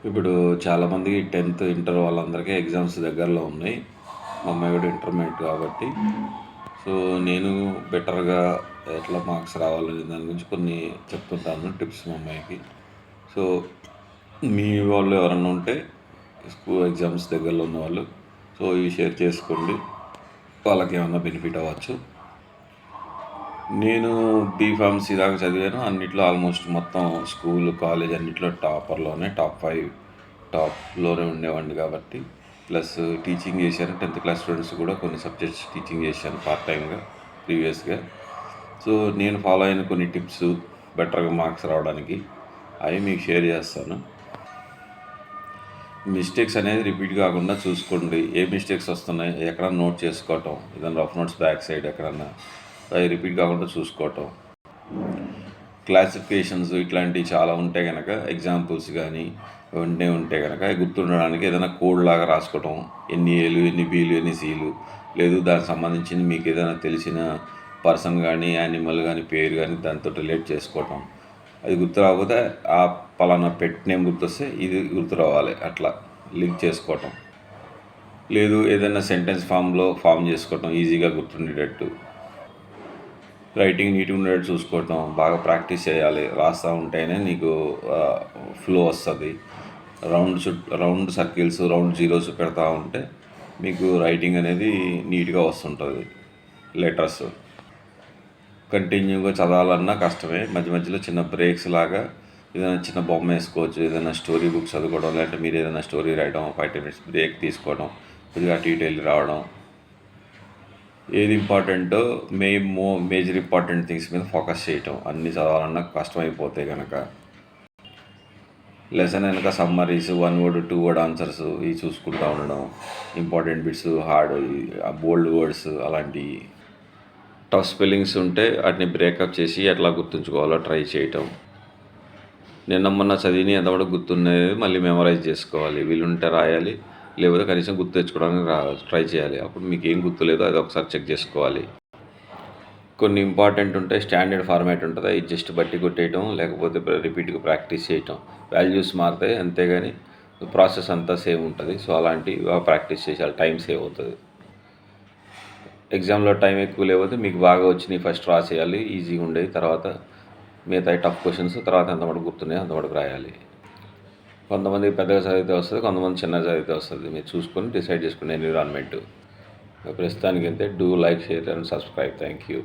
ఇప్పుడు చాలామంది 10th, inter వాళ్ళందరికీ ఎగ్జామ్స్ దగ్గరలో ఉన్నాయి. మా అమ్మాయి కూడా ఇంటర్మీడియట్ కాబట్టి సో నేను బెటర్గా ఎట్లా మార్క్స్ రావాలనే దాని గురించి కొన్ని చెప్తుంటాను టిప్స్ మా అమ్మాయికి. సో మీ వాళ్ళు ఎవరన్నా ఉంటే స్కూల్ ఎగ్జామ్స్ దగ్గరలో ఉన్నవాళ్ళు సో ఇవి షేర్ చేసుకోండి, వాళ్ళకి ఏమన్నా బెనిఫిట్ అవ్వచ్చు. నేను బీఫార్మసీ దాకా చదివాను. అన్నిట్లో ఆల్మోస్ట్ మొత్తం స్కూల్, కాలేజ్ అన్నిట్లో టాప్ 5 టాప్లోనే ఉండేవాడిని కాబట్టి ప్లస్ టీచింగ్ చేశాను. 10th క్లాస్ స్టూడెంట్స్ కూడా కొన్ని సబ్జెక్ట్స్ టీచింగ్ చేశాను పార్ట్ టైంగా ప్రీవియస్గా. సో నేను ఫాలో అయిన కొన్ని టిప్స్ బెటర్గా మార్క్స్ రావడానికి అవి మీకు షేర్ చేస్తాను. మిస్టేక్స్ అనేది రిపీట్ కాకుండా చూసుకోండి. ఏ మిస్టేక్స్ వస్తున్నాయి ఎక్కడన్నా నోట్ చేసుకోవటం, ఏదైనా రఫ్ నోట్స్ బ్యాక్ సైడ్ ఎక్కడన్నా అవి రిపీట్ కాకుండా చూసుకోవటం. క్లాసిఫికేషన్స్ ఇట్లాంటివి చాలా ఉంటే కనుక ఎగ్జాంపుల్స్ కానీ ఉంటే కనుక గుర్తుండడానికి ఏదైనా కోడ్ లాగా రాసుకోవటం, ఎన్ని ఏలు, ఎన్ని బీలు, ఎన్ని సీలు, లేదు దానికి సంబంధించింది మీకు ఏదైనా తెలిసిన పర్సన్ కానీ యానిమల్ కానీ పేరు కానీ దాంతో రిలేట్ చేసుకోవటం. అది గుర్తు రాకపోతే ఆ పలానా పెట్ నేమ్ గుర్తొస్తే ఇది గుర్తు రావాలి, అట్లా లింక్ చేసుకోవటం. లేదు ఏదైనా సెంటెన్స్ ఫామ్ చేసుకోవటం ఈజీగా గుర్తుండేటట్టు. రైటింగ్ నీట్గా ఉండేటట్టు చూసుకోవటం, బాగా ప్రాక్టీస్ చేయాలి. రాస్తూ ఉంటేనే నీకు ఫ్లో వస్తుంది. రౌండ్ సర్కిల్స్, రౌండ్ జీరోస్ పెడతా ఉంటే మీకు రైటింగ్ అనేది నీట్గా వస్తుంటుంది. లెటర్స్ కంటిన్యూగా చదవాలన్నా కష్టమే. మధ్య మధ్యలో చిన్న బ్రేక్స్ లాగా ఏదైనా చిన్న బొమ్మ వేసుకోవచ్చు. ఏదైనా స్టోరీ బుక్ చదువుకోవడం, లేదంటే మీరు ఏదైనా స్టోరీ రాయడం, 5-10 minutes బ్రేక్ తీసుకోవడం, కొద్దిగా అటు ఇటు వెళ్ళి రావడం. ఏది ఇంపార్టెంటో మేజర్ ఇంపార్టెంట్ థింగ్స్ మీద ఫోకస్ చేయటం. అన్నీ చదవాలన్నా కష్టమైపోతాయి కనుక లెసన్ వెనక సమ్మరీస్, 1 word 2 word ఆన్సర్స్ ఇవి చూసుకుంటూ ఉండడం. ఇంపార్టెంట్ బిట్స్, బోల్డ్ వర్డ్స్ అలాంటివి. టఫ్ స్పెల్లింగ్స్ ఉంటే వాటిని బ్రేకప్ చేసి ఎట్లా గుర్తుంచుకోవాలో ట్రై చేయటం. నిన్న మొన్న చదివి ఎంతవరకు గుర్తున్నది మళ్ళీ మెమరైజ్ చేసుకోవాలి. వీలుంటే రాయాలి, లేకపోతే కనీసం గుర్తు తెచ్చుకోవడానికి ట్రై చేయాలి. అప్పుడు మీకు ఏం గుర్తులేదో అది ఒకసారి చెక్ చేసుకోవాలి. కొన్ని ఇంపార్టెంట్ ఉంటాయి, స్టాండర్డ్ ఫార్మాట్ ఉంటుంది, అది జస్ట్ బట్టి కొట్టేయటం, లేకపోతే రిపీట్గా ప్రాక్టీస్ చేయటం. వాల్యూస్ మారుతాయి అంతేగాని ప్రాసెస్ అంతా సేమ్ ఉంటుంది. సో అలాంటివి ప్రాక్టీస్ చేయాలి, టైం సేవ్ అవుతుంది. ఎగ్జామ్లో టైం ఎక్కువ లేకపోతే మీకు బాగా వచ్చినాయి ఫస్ట్ రాసేయాలి, ఈజీగా ఉండేది. తర్వాత మిగతా టఫ్ క్వశ్చన్స్ తర్వాత ఎంతమటుకు గుర్తున్నాయో అంతమటుకు రాయాలి. కొంతమంది పెద్దగా చదివితే వస్తుంది, కొంతమంది చిన్నగా చదివితే వస్తుంది. మీరు చూసుకొని డిసైడ్ చేసుకునే ఎన్విరాన్మెంట్. ప్రస్తుతానికి అంతే. Do like, share and subscribe. Thank you.